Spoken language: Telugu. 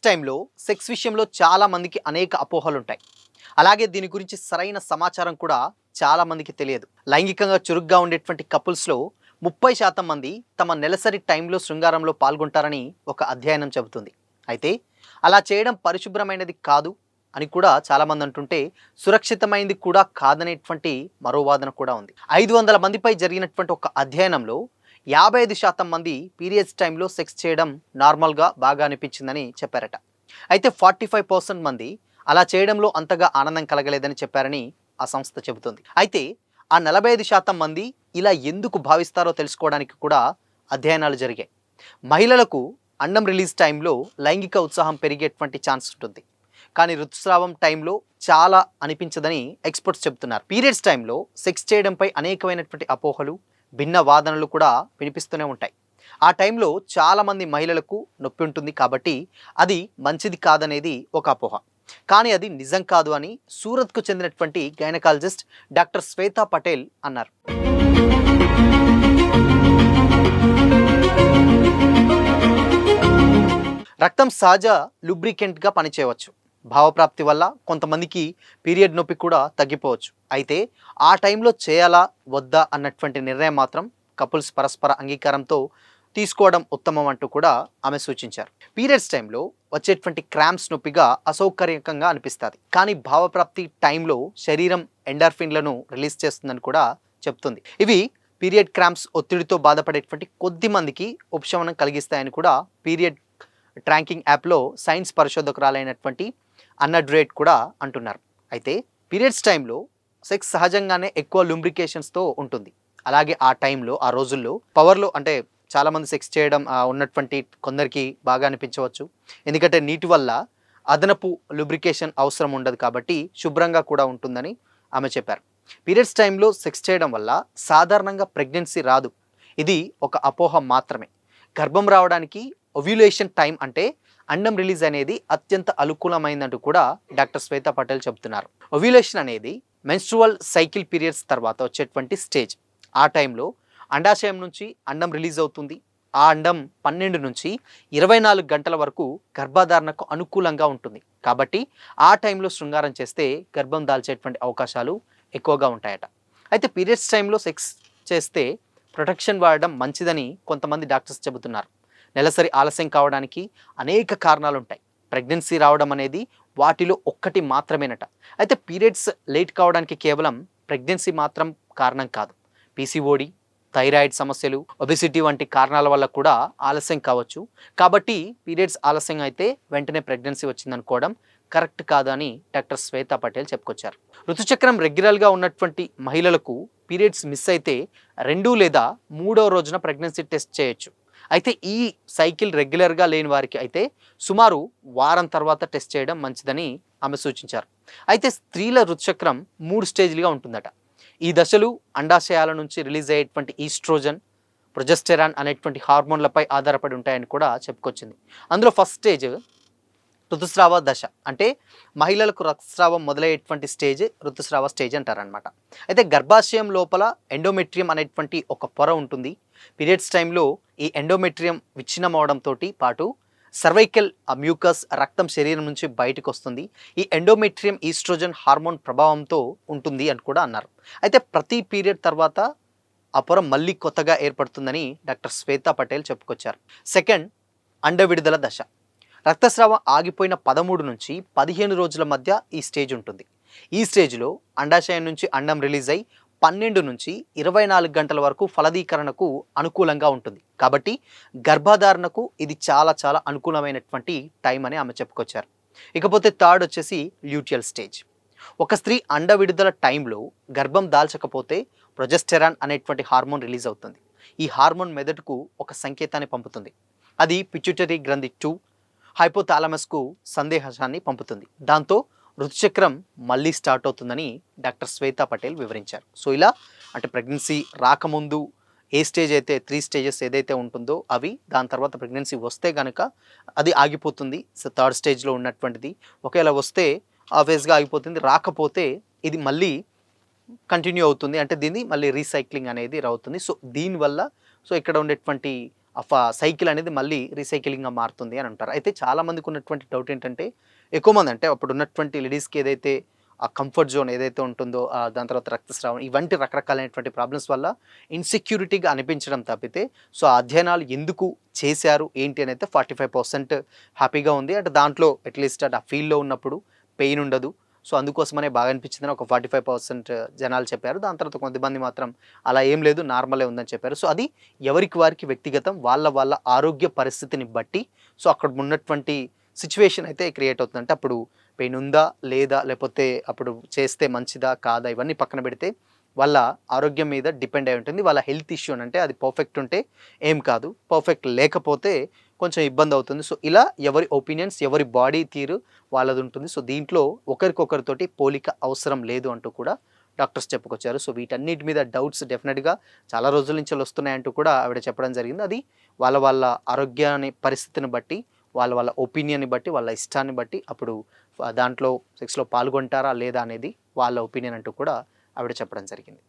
పీరియడ్స్ టైంలో సెక్స్ విషయంలో చాలా మందికి అనేక అపోహలు ఉంటాయి. అలాగే దీని గురించి సరైన సమాచారం కూడా చాలా మందికి తెలియదు. లైంగికంగా చురుగ్గా ఉండేటువంటి కపుల్స్లో 30% మంది తమ నెలసరి టైంలో శృంగారంలో పాల్గొంటారని ఒక అధ్యయనం చెబుతుంది. అయితే అలా చేయడం పరిశుభ్రమైనది కాదు అని కూడా చాలామంది అంటుంటే, సురక్షితమైనది కూడా కాదనేటువంటి మరో వాదన కూడా ఉంది. 500 మందిపై జరిగినటువంటి ఒక అధ్యయనంలో 55% మంది పీరియడ్స్ టైంలో సెక్స్ చేయడం నార్మల్గా బాగా అనిపించిందని చెప్పారట. అయితే 45% మంది అలా చేయడంలో అంతగా ఆనందం కలగలేదని చెప్పారని ఆ సంస్థ చెబుతుంది. అయితే ఆ 45% మంది ఇలా ఎందుకు భావిస్తారో తెలుసుకోవడానికి కూడా అధ్యయనాలు జరిగాయి. మహిళలకు అండం రిలీజ్ టైంలో లైంగిక ఉత్సాహం పెరిగేటువంటి ఛాన్స్ ఉంటుంది, కానీ ఋతుస్రావం టైంలో చాలా అనిపించదని ఎక్స్పర్ట్స్ చెబుతున్నారు. పీరియడ్స్ టైంలో సెక్స్ చేయడంపై అనేకమైనటువంటి అపోహలు, భిన్న వాదనలు కూడా వినిపిస్తూనే ఉంటాయి. ఆ టైంలో చాలామంది మహిళలకు నొప్పి ఉంటుంది కాబట్టి అది మంచిది కాదనేది ఒక అపోహ. కానీ అది నిజం కాదు అని సూరత్కు చెందినటువంటి గైనకాలజిస్ట్ డాక్టర్ శ్వేతా పటేల్ అన్నారు. రక్తం సహజ లూబ్రికెంట్గా పనిచేయవచ్చు. భావప్రాప్తి వల్ల కొంతమందికి పీరియడ్ నొప్పి కూడా తగ్గిపోవచ్చు. అయితే ఆ టైంలో చేయాలా వద్దా అన్నటువంటి నిర్ణయం మాత్రం కపుల్స్ పరస్పర అంగీకారంతో తీసుకోవడం ఉత్తమం అంటూ కూడా ఆమె సూచించారు. పీరియడ్స్ టైంలో వచ్చేటువంటి క్రాంప్స్ నొప్పిగా అసౌకర్యకంగా అనిపిస్తుంది, కానీ భావప్రాప్తి టైంలో శరీరం ఎండార్ఫిన్లను రిలీజ్ చేస్తుందని కూడా చెప్తుంది. ఇవి పీరియడ్ క్రాంప్స్ ఒత్తిడితో బాధపడేటువంటి కొద్ది మందికి ఉపశమనం కలిగిస్తాయని కూడా పీరియడ్ ట్రాకింగ్ యాప్లో సైన్స్ పరిశోధకురాలైనటువంటి అన్నడ్రేట్ కూడా అంటున్నారు. అయితే పీరియడ్స్ టైంలో సెక్స్ సహజంగానే ఎక్కువ లూబ్రికేషన్స్తో ఉంటుంది. అలాగే ఆ టైంలో, ఆ రోజుల్లో పవర్లో అంటే చాలామంది సెక్స్ చేయడం ఉన్నటువంటి కొందరికి బాగా అనిపించవచ్చు. ఎందుకంటే నీటి వల్ల అదనపు లూబ్రికేషన్ అవసరం ఉండదు కాబట్టి శుభ్రంగా కూడా ఉంటుందని ఆమె చెప్పారు. పీరియడ్స్ టైంలో సెక్స్ చేయడం వల్ల సాధారణంగా ప్రెగ్నెన్సీ రాదు. ఇది ఒక అపోహ మాత్రమే. గర్భం రావడానికి ఓవ్యులేషన్ టైం అంటే అండం రిలీజ్ అనేది అత్యంత అనుకూలమైందంటూ కూడా డాక్టర్ శ్వేతా పటేల్ చెబుతున్నారు. ఓవ్యులేషన్ అనేది మెన్స్ట్రువల్ సైకిల్ పీరియడ్స్ తర్వాత వచ్చేటువంటి స్టేజ్. ఆ టైంలో అండాశయం నుంచి అండం రిలీజ్ అవుతుంది. ఆ అండం 12 నుంచి 24 గంటల వరకు గర్భధారణకు అనుకూలంగా ఉంటుంది. కాబట్టి ఆ టైంలో శృంగారం చేస్తే గర్భం దాల్చేటువంటి అవకాశాలు ఎక్కువగా ఉంటాయట. అయితే పీరియడ్స్ టైంలో సెక్స్ చేస్తే ప్రొటెక్షన్ వాడడం మంచిదని కొంతమంది డాక్టర్స్ చెబుతున్నారు. నెలసరి ఆలస్యం కావడానికి అనేక కారణాలు ఉంటాయి. ప్రెగ్నెన్సీ రావడం అనేది వాటిలో ఒక్కటి మాత్రమేనట. అయితే పీరియడ్స్ లేట్ కావడానికి కేవలం ప్రెగ్నెన్సీ మాత్రం కారణం కాదు. పీసీఓడి, థైరాయిడ్ సమస్యలు, ఒబెసిటీ వంటి కారణాల వల్ల కూడా ఆలస్యం కావచ్చు. కాబట్టి పీరియడ్స్ ఆలస్యం అయితే వెంటనే ప్రెగ్నెన్సీ వచ్చిందనుకోవడం కరెక్ట్ కాదు అని డాక్టర్ శ్వేతా పటేల్ చెప్పుకొచ్చారు. ఋతుచక్రం రెగ్యులర్గా ఉన్నటువంటి మహిళలకు పీరియడ్స్ మిస్ అయితే 2 లేదా 3వ రోజున ప్రెగ్నెన్సీ టెస్ట్ చేయొచ్చు. అయితే ఈ సైకిల్ రెగ్యులర్గా లేని వారికి అయితే సుమారు వారం తర్వాత టెస్ట్ చేయడం మంచిదని ఆమె సూచించారు. అయితే స్త్రీల ఋతుచక్రం 3 స్టేజ్లుగా ఉంటుందట. ఈ దశలు అండాశయాల నుంచి రిలీజ్ అయ్యేటువంటి ఈస్ట్రోజన్, ప్రొజెస్టెరాన్ అనేటువంటి హార్మోన్లపై ఆధారపడి ఉంటాయని కూడా చెప్పుకొచ్చింది. అందులో ఫస్ట్ స్టేజ్ ఋతుస్రావ దశ, అంటే మహిళలకు రక్తస్రావం మొదలయ్యేటువంటి స్టేజ్ ఋతుస్రావ స్టేజ్ అంటారనమాట. అయితే గర్భాశయం లోపల ఎండోమెట్రియం అనేటువంటి ఒక పొర ఉంటుంది. పీరియడ్స్ టైంలో ఈ ఎండోమెట్రియం విచ్ఛిన్నం అవడంతో పాటు సర్వైకల్ మ్యూకస్ రక్తం శరీరం నుంచి బయటకు వస్తుంది. ఈ ఎండోమెట్రియం ఈస్ట్రోజన్ హార్మోన్ ప్రభావంతో ఉంటుంది అని కూడా అన్నారు. అయితే ప్రతి పీరియడ్ తర్వాత ఆ పొర మళ్ళీ కొత్తగా ఏర్పడుతుందని డాక్టర్ శ్వేతా పటేల్ చెప్పుకొచ్చారు. సెకండ్, అండ విడుదల దశ. రక్తస్రావం ఆగిపోయిన 13 నుంచి 15 రోజుల మధ్య ఈ స్టేజ్ ఉంటుంది. ఈ స్టేజ్లో అండాశయం నుంచి అండం రిలీజ్ అయి 12 నుంచి 24 గంటల వరకు ఫలదీకరణకు అనుకూలంగా ఉంటుంది. కాబట్టి గర్భధారణకు ఇది చాలా చాలా అనుకూలమైనటువంటి టైం అని ఆమె చెప్పుకొచ్చారు. ఇకపోతే థర్డ్ వచ్చేసి ల్యూటియల్ స్టేజ్. ఒక స్త్రీ అండ విడుదల టైంలో గర్భం దాల్చకపోతే ప్రొజెస్టెరాన్ అనేటువంటి హార్మోన్ రిలీజ్ అవుతుంది. ఈ హార్మోన్ మెదడుకు ఒక సంకేతాన్ని పంపుతుంది. అది పిట్యూటరీ గ్రంథి 2 హైపోథాలమస్కు సందేశాన్ని పంపుతుంది. దాంతో ఋతుచక్రం మళ్ళీ స్టార్ట్ అవుతుందని డాక్టర్ శ్వేతా పటేల్ వివరించారు. సో ఇలా అంటే ప్రెగ్నెన్సీ రాకముందు ఏ స్టేజ్ అయితే 3 స్టేజెస్ ఏదైతే ఉంటుందో అవి, దాని తర్వాత ప్రెగ్నెన్సీ వస్తే కనుక అది ఆగిపోతుంది. సో థర్డ్ స్టేజ్లో ఉన్నటువంటిది ఒకవేళ వస్తే ఆబ్వియస్గా ఆగిపోతుంది, రాకపోతే ఇది మళ్ళీ కంటిన్యూ అవుతుంది. అంటే దీన్ని మళ్ళీ రీసైక్లింగ్ అనేది అవుతుంది. సో దీనివల్ల ఇక్కడ ఉండేటువంటి సైకిల్ అనేది మళ్ళీ రీసైక్లింగ్‌గా మారుతుంది అని అంటారు. అయితే చాలా మందికి ఉన్నటువంటి డౌట్ ఏంటంటే, ఎక్కువ మంది అంటే అప్పుడు ఉన్నటువంటి లేడీస్‌కి ఏదైతే ఆ కంఫర్ట్ జోన్ ఏదైతే ఉంటుందో దాని తర్వాత రక్తస్రావం ఇవంటి రకరకాలైనటువంటి ప్రాబ్లమ్స్ వల్ల ఇన్‌సెక్యూరిటీగా అనిపించడం తప్పితే, సో, ఆ అధ్యయనాలు ఎందుకు చేశారు ఏంటి అనైతే 45% హ్యాపీగా ఉంది. అంటే దాంట్లో అట్‌లీస్ట్ ఆ ఫీల్డ్‌లో ఉన్నప్పుడు పెయిన్ ఉండదు. సో, అందుకోసమనే బాగా అనిపించిందని ఒక 45% జనాలు చెప్పారు. దాని తర్వాత కొంతమంది మాత్రం అలా ఏం లేదు నార్మలే ఉందని చెప్పారు. సో, అది ఎవరికి వారికి వ్యక్తిగతం. వాళ్ళ ఆరోగ్య పరిస్థితిని బట్టి సో, అక్కడ ఉన్నటువంటి సిట్యుయేషన్ అయితే క్రియేట్ అవుతుంది. అంటే అప్పుడు పెయిన్ ఉందా? లేదా? లేపోతే అప్పుడు చేస్తే మంచిదా? కాదా? ఇవన్నీ పక్కన పెడితే వాళ్ళ ఆరోగ్యం మీద డిపెండ్ అయి ఉంటుంది. వాళ్ళ హెల్త్ ఇష్యూ అంటే అది పర్ఫెక్ట్ ఉంటే ఏం కాదు. పర్ఫెక్ట్ లేకపోతే కొంచెం ఇబ్బందవుతుంది. సో, ఇలా ఎవరి ఒపీనియన్స్, ఎవరి బాడీ తీరు వాళ్ళదుంటుంది. సో, దీంట్లో ఒకరికొకరితోటి పోలిక అవసరం లేదు అంటూ కూడా డాక్టర్స్ చెప్పుకొచ్చారు. సో, వీటన్నిటి మీద డౌట్స్ డెఫినిట్‌గా చాలా రోజుల నుంచి వస్తున్నాయంటూ కూడా ఆవిడ చెప్పడం జరిగింది. అది వాళ్ళ ఆరోగ్యాన్ని పరిస్థితిని బట్టి, వాళ్ళ ఒపీనియన్‌ని బట్టి, వాళ్ళ ఇష్టాన్ని బట్టి అప్పుడు దాంట్లో సెక్స్‌లో పాల్గొంటారా? లేదా? అనేది వాళ్ళ ఒపీనియన్ అంటూ కూడా ఆవిడ చెప్పడం జరిగింది.